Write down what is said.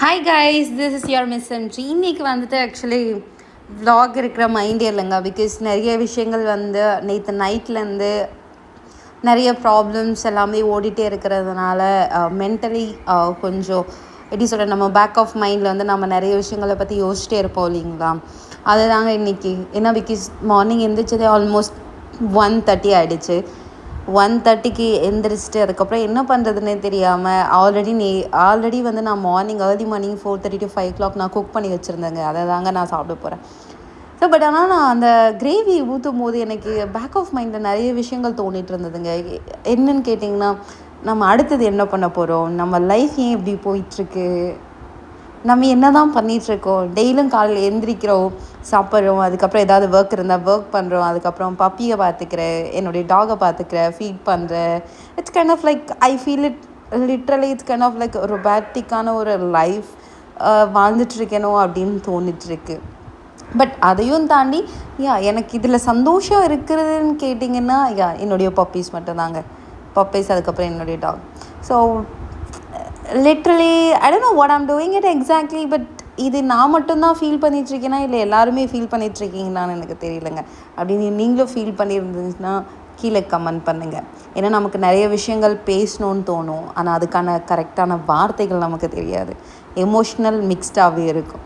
Hi guys, this is your miss MG. இன்றைக்கி வந்துட்டு actually vlog இருக்கிற மைண்டே இல்லைங்க. பிகாஸ் நிறைய விஷயங்கள் வந்து நேற்று நைட்லேருந்து நிறைய ப்ராப்ளம்ஸ் எல்லாமே ஓடிட்டே இருக்கிறதுனால மென்டலி கொஞ்சம் எப்படி சொல்கிற, நம்ம பேக் ஆஃப் மைண்டில் வந்து நம்ம நிறைய விஷயங்களை பற்றி யோசிச்சிட்டே இருப்போம் இல்லைங்களா. அதுதாங்க இன்றைக்கி. ஏன்னா பிகாஸ் மார்னிங் எந்திரிச்சதே ஆல்மோஸ்ட் 1:30 ஆகிடுச்சு. 1:30க்கு எந்திரிச்சிட்டு அதுக்கப்புறம் என்ன பண்ணுறதுன்னே தெரியாமல் ஆல்ரெடி வந்து நான் ஏர்லி மார்னிங் 4:30 to 5 o'clock நான் குக் பண்ணி வச்சுருந்தேங்க. அதை தாங்க நான் சாப்பிட போகிறேன். ஸோ பட் ஆனால் நான் அந்த கிரேவி ஊற்றும் போது எனக்கு பேக் ஆஃப் மைண்டில் நிறைய விஷயங்கள் தோணிட்டு இருந்ததுங்க. என்னன்னு கேட்டிங்கன்னா, நம்ம அடுத்தது என்ன பண்ண போகிறோம், நம்ம லைஃப் ஏன் இப்படி போயிட்டுருக்கு, நம்ம என்ன தான் பண்ணிகிட்ருக்கோம். டெய்லியும் காலையில் எந்திரிக்கிறோம், சாப்பிட்றோம், அதுக்கப்புறம் ஏதாவது ஒர்க் இருந்தால் ஒர்க் பண்ணுறோம், அதுக்கப்புறம் பப்பியை பார்த்துக்கிறேன், என்னுடைய டாகை பார்த்துக்கிறேன், ஃபீட் பண்ணுறேன். It's kind of like I feel it literally it's kind of like ரொபாட்டிக்கான ஒரு லைஃப் வாழ்ந்துட்டுருக்கேனோ அப்படின்னு தோணிட்டுருக்கு. பட் அதையும் தாண்டி எனக்கு இதில் சந்தோஷம் இருக்கிறதுன்னு கேட்டிங்கன்னா என்னுடைய பப்பீஸ் மட்டும்தாங்க. பப்பீஸ், அதுக்கப்புறம் என்னுடைய dog. So literally I don't know what I'm doing it exactly. But இது நான் மட்டும்தான் ஃபீல் பண்ணிகிட்ருக்கேனா இல்லை எல்லாருமே ஃபீல் பண்ணிகிட்ருக்கீங்கன்னான்னு எனக்கு தெரியலைங்க. அப்படின்னு நீங்களும் ஃபீல் பண்ணியிருந்துச்சுன்னா கீழே கமெண்ட் பண்ணுங்கள். ஏன்னா நமக்கு நிறைய விஷயங்கள் பேசணுன்னு தோணும், ஆனால் அதுக்கான கரெக்டான வார்த்தைகள் நமக்கு தெரியாது. எமோஷ்னல் மிக்ஸ்டாகவே இருக்கும்.